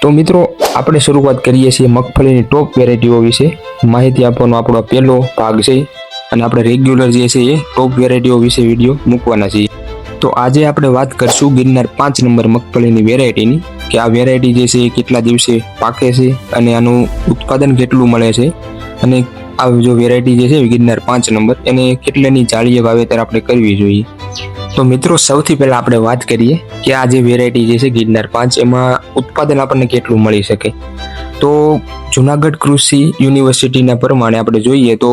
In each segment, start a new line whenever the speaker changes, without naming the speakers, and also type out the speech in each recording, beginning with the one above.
તો મિત્રો આપણે શરૂઆત કરીએ છીએ મગફળીની ટોપ વેરાયટીઓ વિશે માહિતી આપવાનો આપણો પહેલો ભાગ છે અને આપણે રેગ્યુલર જે છે એ ટોપ વેરાયટીઓ વિશે વિડીયો મૂકવાના છીએ। તો આજે આપણે વાત કરશું ગિરનાર 5 નંબર મગફળીની વેરાયટીની કે આ વેરાયટી જે છે એ કેટલા દિવસે પાકે છે અને આનું ઉત્પાદન કેટલું મળે છે અને આ જો વેરાયટી જે છે ગિરનાર 5 નંબર એને કેટલાની જાળીએ વાવેતર આપણે કરવી જોઈએ। તો મિત્રો સૌથી પહેલા આપણે વાત કરીએ કે આ જે વેરાયટી જે છે ગિરનાર 5 એમાં ઉત્પાદન આપણને કેટલું મળી શકે। તો જુનાગઢ કૃષિ યુનિવર્સિટીના પ્રમાણે આપણે જોઈએ તો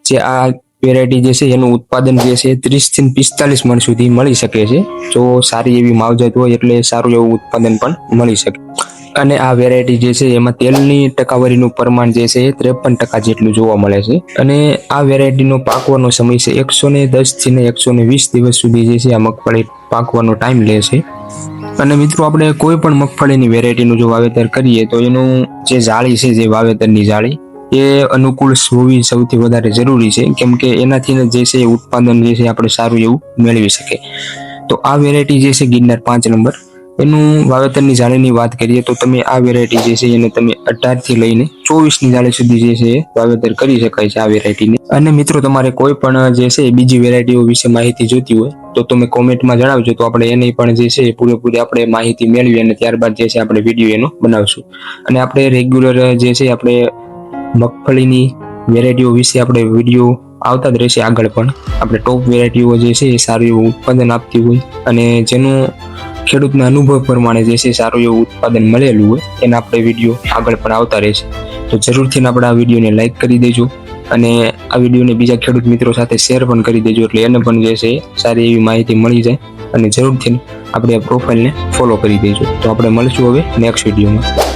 જે આ વેરાયટી જે છે એનું ઉત્પાદન જે છે 30 થી 45 મણ સુધી મળી શકે છે। જો સારી એવી માવજત હોય એટલે સારું એવું ઉત્પાદન પણ મળી શકે। અને આ વેરાયટી જે છે એમાં તેલની ટકાવારીનું પ્રમાણ જે છે 53% જેટલું જોવા મળે છે અને આ વેરાયટીનો પાકવાનો સમય છે 110 થી 120 દિવસ સુધી જે છે આ મગફળી પાકવાનો ટાઈમ લે છે। અને મિત્રો આપણે કોઈ પણ મગફળીની વેરાયટીનું જો વાવેતર કરીએ તો એનું જે જાળી છે જે વાવેતરની જાળી એ અનુકૂળ હોવી સૌથી વધારે જરૂરી છે કેમ કે એનાથી જે છે ઉત્પાદન જે છે આપણે સારું એવું મેળવી શકે। તો આ વેરાયટી જે છે ગિરનાર 5 નંબર એનું વાવેતરની જાળીની વાત કરીએ તો તમે આ વેરાયટી જે છે એને તમે 18 થી લઈને 24ની જાળી સુધી જે છે વાવેતર કરી શકાય છે આ વેરાયટીને। અને મિત્રો તમારે કોઈ પણ જે છે બીજી વેરાયટીઓ વિશે માહિતી જોતી હોય તો તમે કોમેન્ટમાં જણાવજો તો આપણે એની પણ જે છે પૂરેપૂરી આપણે માહિતી મેળવી અને ત્યારબાદ જે છે આપણે વિડીયો એનો બનાવશું। અને આપણે રેગ્યુલર જે છે આપણે મગફળીની વેરાયટીઓ વિશે આપણે વિડીયો આવતા જ રહેશે આગળ પણ। આપણે ટોપ વેરાયટીઓ જે છે એ સારું એવું ઉત્પાદન આપતી હોય અને જેનું ખેડૂતના અનુભવ પ્રમાણે જે છે સારું એવું ઉત્પાદન મળેલું હોય એના આપણે વિડીયો આગળ પણ આવતા રહેશે। તો જરૂરથી આપણે આ વિડીયોને લાઈક કરી દેજો અને આ વિડીયોને બીજા ખેડૂત મિત્રો સાથે શેર પણ કરી દેજો એટલે એને પણ જે છે સારી એવી માહિતી મળી જાય અને જરૂરથી આપણે આ પ્રોફાઇલને ફોલો કરી દેજો। તો આપણે મળશું હવે નેક્સ્ટ વિડીયોમાં।